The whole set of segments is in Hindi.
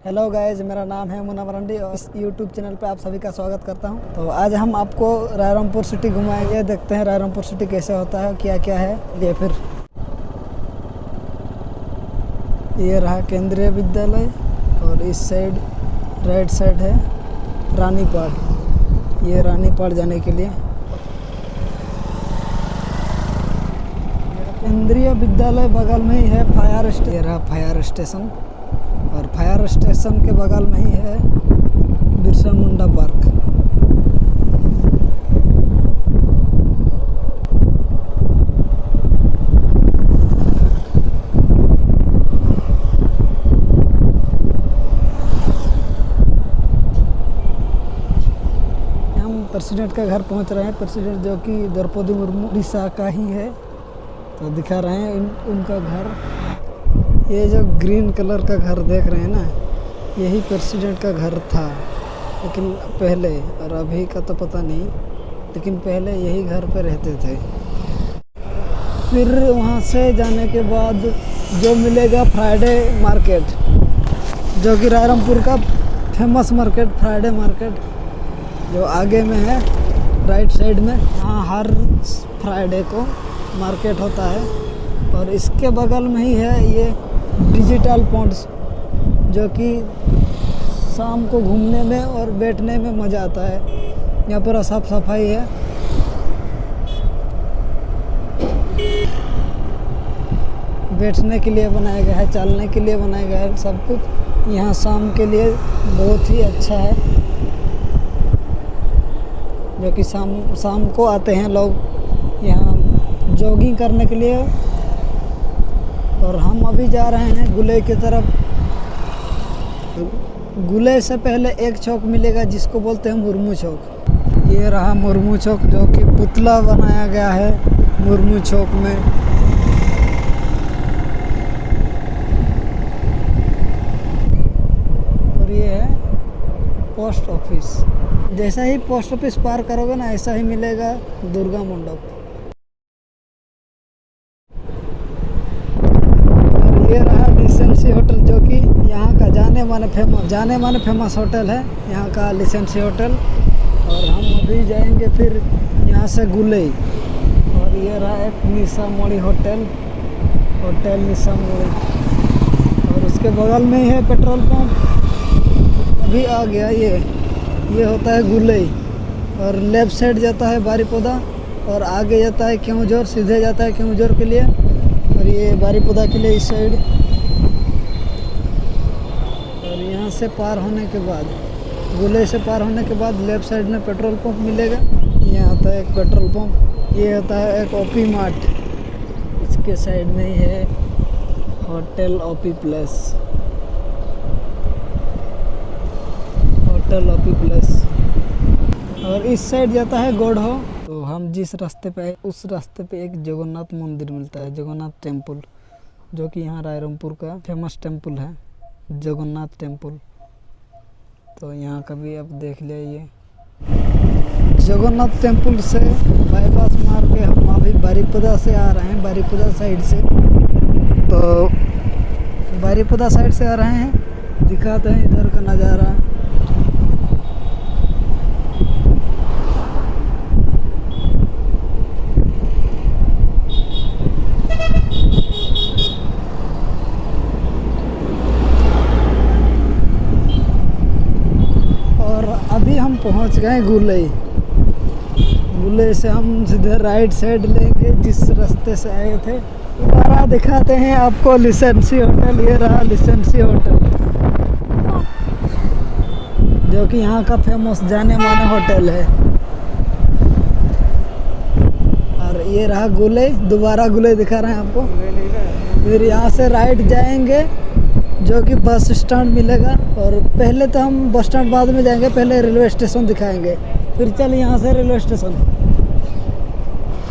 हेलो गाइज, मेरा नाम है मुन्ना मरांडी और इस यूट्यूब चैनल पे आप सभी का स्वागत करता हूं। तो आज हम आपको रायरंगपुर सिटी घुमाएंगे। देखते हैं रायरंगपुर सिटी कैसे होता है, क्या क्या है। ये फिर ये रहा केंद्रीय विद्यालय और इस साइड राइट साइड है रानीपाड़। ये रानीपाड़ जाने के लिए केंद्रीय विद्यालय बगल में ही है फायर स्टेशन। ये रहा फायर स्टेशन और फायर स्टेशन के बगल में ही है बिरसा मुंडा पार्क। हम प्रेसिडेंट का घर पहुंच रहे हैं। प्रेसिडेंट जो कि द्रौपदी मुर्मू उड़ीसा का ही है, तो दिखा रहे हैं उनका घर। ये जो ग्रीन कलर का घर देख रहे हैं ना, यही प्रेसिडेंट का घर था, लेकिन पहले, और अभी का तो पता नहीं, लेकिन पहले यही घर पे रहते थे। फिर वहाँ से जाने के बाद जो मिलेगा फ्राइडे मार्केट, जो कि रायरंगपुर का फेमस मार्केट, फ्राइडे मार्केट, जो आगे में है राइट साइड में। यहाँ हर फ्राइडे को मार्केट होता है। और इसके बगल में ही है ये डिजिटल पॉइंट्स, जो कि शाम को घूमने में और बैठने में मज़ा आता है। यहाँ पर साफ सफाई है। बैठने के लिए बनाया गया है, चलने के लिए बनाया गया है, सब कुछ यहाँ शाम के लिए बहुत ही अच्छा है। जो कि शाम को आते हैं लोग यहाँ जॉगिंग करने के लिए। और हम अभी जा रहे हैं गुले की तरफ। गुले से पहले एक चौक मिलेगा जिसको बोलते हैं मुर्मू चौक। ये रहा मुर्मू चौक, जो कि पुतला बनाया गया है मुर्मू चौक में। और ये है पोस्ट ऑफिस। जैसा ही पोस्ट ऑफिस पार करोगे ना, ऐसा ही मिलेगा दुर्गा मंडप। ये रहा लिसेंसी होटल, जो कि यहाँ का जाने माने फेमस होटल है, यहाँ का लिसेंसी होटल। और हम अभी जाएंगे फिर यहाँ से गुलई। और ये रहा एक निशा मोड़ी होटल निशा मोड़ी। और उसके बगल में ही है पेट्रोल पंप। अभी आ गया ये होता है गुलई। और लेफ्ट साइड जाता है बारीपोदा और आगे जाता है केवंझर, सीधे जाता है केवंझर के लिए। और ये बारीपोदा के लिए इस साइड। और यहाँ से पार होने के बाद, गुले से पार होने के बाद लेफ्ट साइड में पेट्रोल पंप मिलेगा। यहाँ आता है एक पेट्रोल पंप। ये होता है एक ओपी मार्ट। इसके साइड में ही है hotel OP plus. Hotel OP plus. और इस साइड जाता है गोढ़ो। तो हम जिस रास्ते पे आए, उस रास्ते पे एक जगन्नाथ मंदिर मिलता है, जगन्नाथ टेम्पल, जो कि यहाँ रायरंगपुर का फेमस टेम्पल है, जगन्नाथ टेम्पल। तो यहाँ का भी आप देख लीजिए। जगन्नाथ टेम्पल से बाईपास मार के हम अभी बारीपोदा से आ रहे हैं, बारीपोदा साइड से। तो बारीपोदा साइड से आ रहे हैं, दिखाते हैं इधर का नज़ारा। अभी हम पहुंच गए गुले। गुले से हम सीधे राइट साइड लेंगे, जिस रास्ते से आए थे। दोबारा दिखाते हैं आपको लिसेंसी होटल। ये रहा लिसेंसी होटल, जो कि यहाँ का फेमस जाने माने होटल है। और ये रहा गुले, दोबारा गुले दिखा रहे हैं आपको। फिर यहाँ से राइट जाएंगे, जो कि बस स्टैंड मिलेगा। और पहले तो हम बस स्टैंड बाद में जाएंगे, पहले रेलवे स्टेशन दिखाएंगे। फिर चल यहाँ से रेलवे स्टेशन,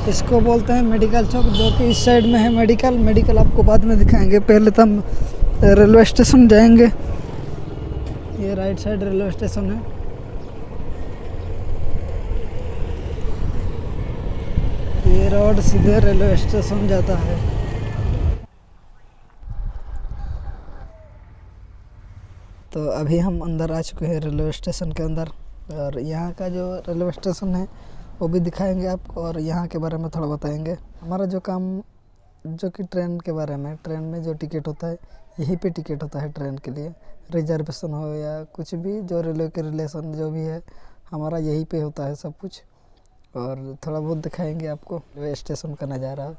इसको बोलते हैं मेडिकल चौक, जो कि इस साइड में है मेडिकल आपको बाद में दिखाएंगे। पहले तो हम रेलवे स्टेशन जाएंगे। ये राइट साइड रेलवे स्टेशन है। ये रोड सीधे रेलवे स्टेशन जाता है। तो अभी हम अंदर आ चुके हैं रेलवे स्टेशन के अंदर, और यहाँ का जो रेलवे स्टेशन है वो भी दिखाएंगे आपको और यहाँ के बारे में थोड़ा बताएंगे। हमारा जो काम जो कि ट्रेन के बारे में, ट्रेन में जो टिकट होता है यहीं पे टिकट होता है ट्रेन के लिए, रिजर्वेशन हो या कुछ भी जो रेलवे के रिलेशन जो भी है हमारा यहीं पे होता है सब कुछ। और थोड़ा बहुत दिखाएंगे आपको रेलवे स्टेशन का नज़ारा।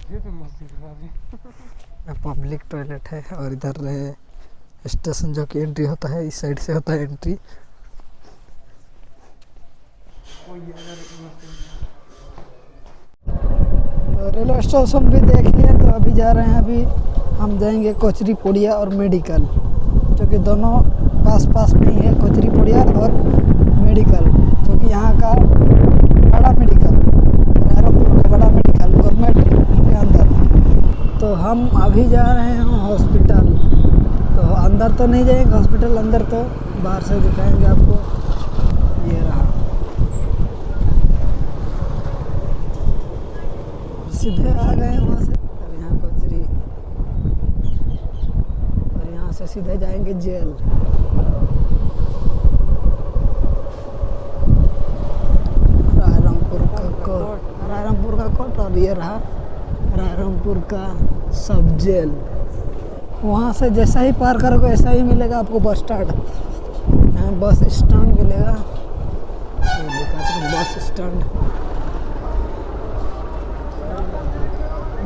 ये तो मस्त दिख रहा है। पब्लिक टॉयलेट है और इधर स्टेशन जो कि एंट्री होता है इस साइड से होता है एंट्री। रेलवे स्टेशन भी देख लिया, तो अभी जा रहे हैं, अभी हम जाएंगे कोचरी पोड़िया और मेडिकल, जो कि दोनों पास पास में ही है। कोचरी पोड़िया और मेडिकल जो कि यहाँ का बड़ा मेडिकल, रायरंगपुर का बड़ा मेडिकल गवर्नमेंट के अंदर। तो हम अभी जा रहे हैं हॉस्पिटल, तो अंदर तो नहीं जाएंगे हॉस्पिटल, अंदर तो बाहर से दिखाएंगे आपको। ये रहा, सीधे आ गए वहाँ से, और यहाँ कोचरी, और यहाँ से सीधे जाएंगे जेल। रायरंगपुर का कोर्ट, और ये रहा रायरंगपुर का सब जेल। वहाँ से जैसा ही पार करोगे ऐसा ही मिलेगा आपको बस स्टैंड, बस स्टैंड मिलेगा, बस स्टैंड,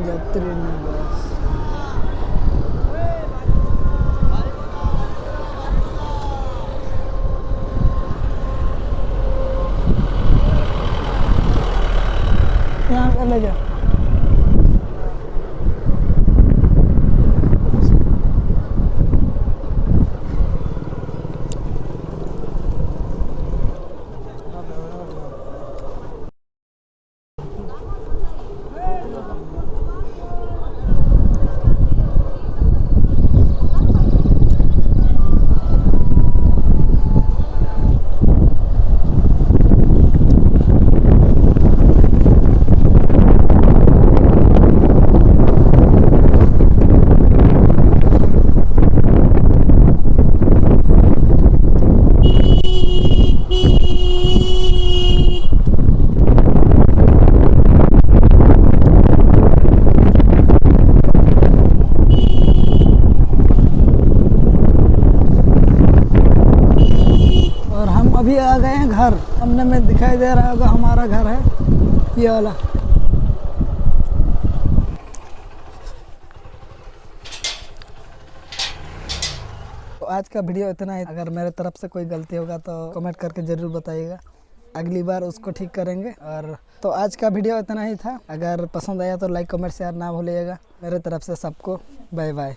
यात्री बस। यहाँ कर ले जा। अभी आ गए हैं घर, सामने में दिखाई दे रहा होगा हमारा घर है ये वाला। तो आज का वीडियो इतना ही। अगर मेरे तरफ से कोई गलती होगा तो कमेंट करके ज़रूर बताइएगा, अगली बार उसको ठीक करेंगे। और तो आज का वीडियो इतना ही था। अगर पसंद आया तो लाइक कमेंट शेयर ना भूलिएगा। मेरे तरफ से सबको बाय बाय।